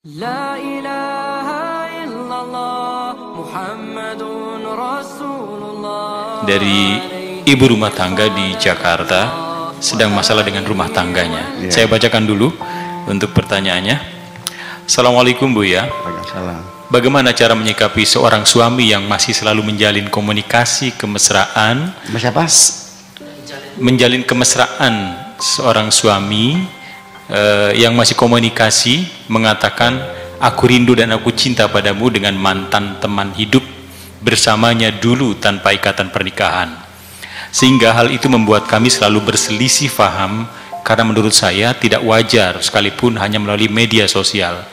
La ilaha illallah Muhammadun Rasulullah. Dari ibu rumah tangga di Jakarta sedang masalah dengan rumah tangganya. Saya bacakan dulu untuk pertanyaannya. Assalamualaikum Bu ya. Waalaikumsalam. Bagaimana cara menyikapi seorang suami yang masih selalu menjalin komunikasi kemesraan? Siapa? Menjalin kemesraan seorang suami yang masih komunikasi mengatakan aku rindu dan aku cinta padamu dengan mantan teman hidup bersamanya dulu tanpa ikatan pernikahan, sehingga hal itu membuat kami selalu berselisih paham karena menurut saya tidak wajar sekalipun hanya melalui media sosial.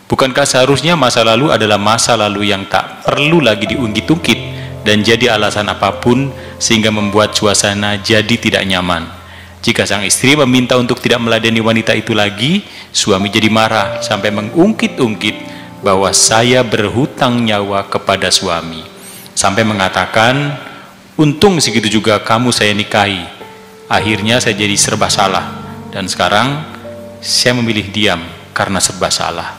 Bukankah seharusnya masa lalu adalah masa lalu yang tak perlu lagi diungkit-ungkit dan jadi alasan apapun sehingga membuat suasana jadi tidak nyaman? Jika sang istri meminta untuk tidak meladeni wanita itu lagi, suami jadi marah sampai mengungkit-ungkit bahwa saya berhutang nyawa kepada suami. Sampai mengatakan, untung segitu juga kamu saya nikahi. Akhirnya saya jadi serba salah. Dan sekarang saya memilih diam karena serba salah.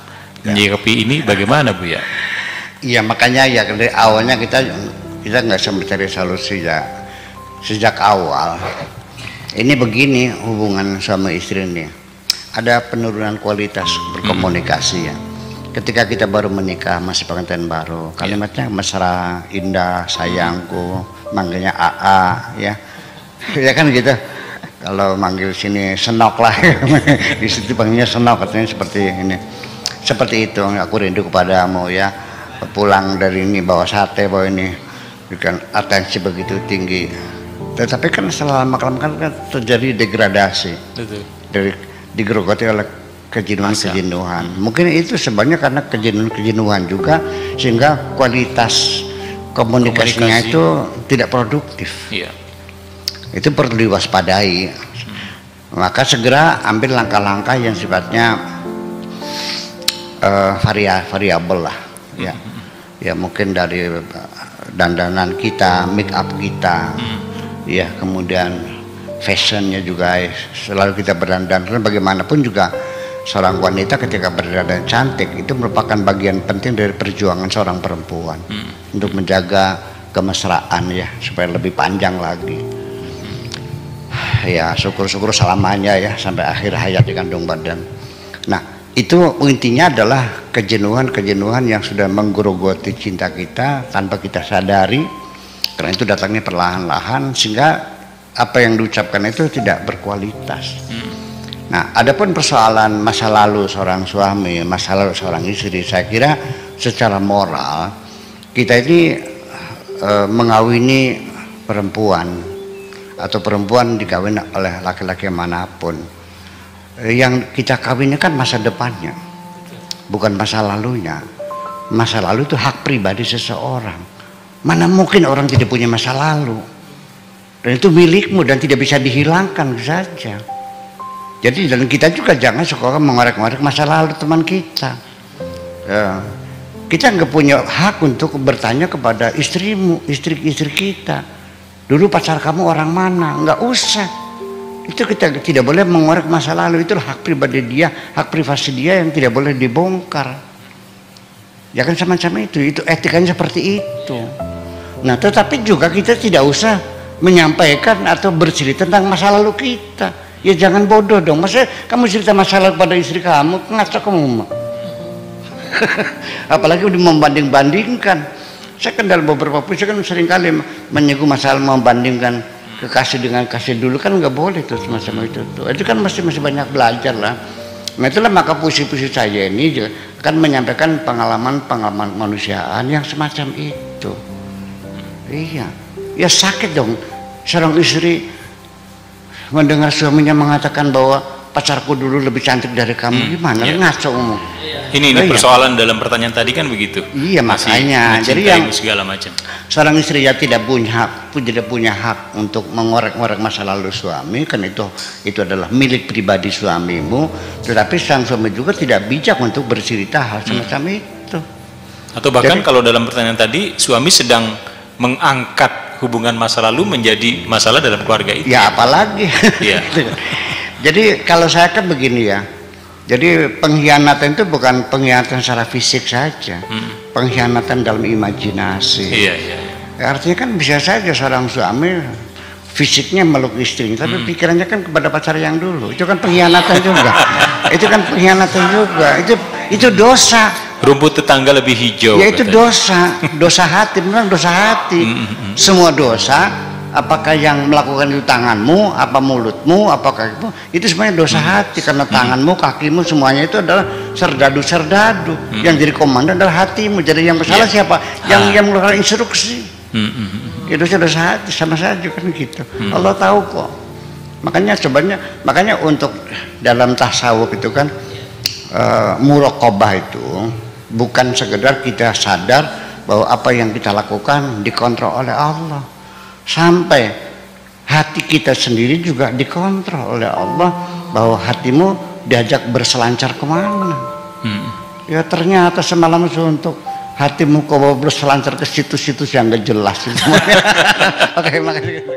Menyikapi ini bagaimana Bu ya? Iya, makanya ya dari awalnya kita nggak bisa mencari solusi ya. Sejak awal. Ini begini hubungan sama istri ini, ada penurunan kualitas berkomunikasi ya. Ketika kita baru menikah, masih pengantin baru, kalimatnya mesra, indah, sayangku, manggilnya AA ya, ya kan gitu. Kalau manggil sini senok lah, di situ panggilnya senok, katanya seperti ini, seperti itu. Aku rindu kepadamu ya, pulang dari ini bawa sate, bawa ini, dengan atensi begitu tinggi. Tetapi kan setelah lama-kelamaan kan terjadi degradasi. Betul. Dari digerogoti oleh kejenuhan-kejenuhan. Mungkin itu sebenarnya karena kejenuhan juga sehingga kualitas komunikasinya itu tidak produktif. Iya. Itu perlu diwaspadai. Maka segera ambil langkah-langkah yang sifatnya variabel lah. Ya. Ya mungkin dari dandanan kita, make up kita. Ya, kemudian fashionnya juga selalu kita berdandan. Karena bagaimanapun juga seorang wanita ketika berdandan cantik itu merupakan bagian penting dari perjuangan seorang perempuan untuk menjaga kemesraan ya supaya lebih panjang lagi. Ya syukur-syukur selamanya ya sampai akhir hayat di kandung badan. Nah itu intinya adalah kejenuhan yang sudah menggerogoti cinta kita tanpa kita sadari. Karena itu datangnya perlahan-lahan sehingga apa yang diucapkan itu tidak berkualitas. Nah, adapun persoalan masa lalu seorang suami, masa lalu seorang istri, saya kira secara moral kita ini mengawini perempuan atau perempuan dikawin oleh laki-laki manapun. Yang kita kawin kan masa depannya, bukan masa lalunya. Masa lalu itu hak pribadi seseorang. Mana mungkin orang tidak punya masa lalu, dan itu milikmu dan tidak bisa dihilangkan saja. Jadi dan kita juga jangan suka mengorek-ngorek masa lalu teman kita. Ya, kita nggak punya hak untuk bertanya kepada istrimu, istri kita. Dulu pacar kamu orang mana? Nggak usah. Itu kita tidak boleh mengorek masa lalu. Itu hak pribadi dia, hak privasi dia yang tidak boleh dibongkar. Ya kan semacam itu etikanya seperti itu. Nah tetapi juga kita tidak usah menyampaikan atau bercerita tentang masa lalu kita. Ya jangan bodoh dong, masa kamu cerita masa lalu pada istri kamu, ngaco kamu. Apalagi udah membanding-bandingkan. Saya kan dalam beberapa puisi kan seringkali menyinggung masalah membandingkan kekasih dengan kasih dulu, kan nggak boleh tuh semacam itu tuh. Itu kan masih banyak belajar lah. Nah itulah maka puisi-puisi saya ini juga kan menyampaikan pengalaman kemanusiaan yang semacam itu. Iya, ya sakit dong seorang istri mendengar suaminya mengatakan bahwa pacarku dulu lebih cantik dari kamu. Gimana? Ngaco ngomong. Ini persoalan dalam pertanyaan tadi kan begitu. Iya makanya. Jadi yang segala macam. Seorang istri ya tidak punya hak untuk mengorek-ngorek masa lalu suami, kan itu adalah milik pribadi suamimu. Tetapi sang suami juga tidak bijak untuk bercerita hal semacam itu. Atau bahkan kalau dalam pertanyaan tadi suami sedang mengangkat hubungan masa lalu menjadi masalah dalam keluarga itu. Ya apalagi. Iya. Jadi kalau saya kan begini ya, Jadi pengkhianatan itu bukan pengkhianatan secara fisik saja, pengkhianatan dalam imajinasi. Iya. Artinya kan bisa saja seorang suami fisiknya meluk istrinya, tapi pikirannya kan kepada pacar yang dulu. Itu kan pengkhianatan juga. Itu kan pengkhianatan juga. Itu dosa. Rumput tetangga lebih hijau. Ya itu dosa, dosa hati, memang dosa hati. Semua dosa. Apakah yang melakukan itu tanganmu, apa mulutmu, apakah itu semuanya dosa hati, karena tanganmu, kakimu semuanya itu adalah serdadu-serdadu. Yang jadi komandan adalah hatimu. Jadi yang bersalah siapa? Yang melakukan instruksi. Itu dosa hati, sama saja kan gitu. Allah tahu kok. Makanya untuk dalam tasawuf itu kan muraqabah itu bukan sekedar kita sadar bahwa apa yang kita lakukan dikontrol oleh Allah. Sampai hati kita sendiri juga dikontrol oleh Allah, bahwa hatimu diajak berselancar kemana. Ya ternyata semalam suntuk, hatimu kau berselancar ke situs-situs yang gak jelas. Oke, makasih.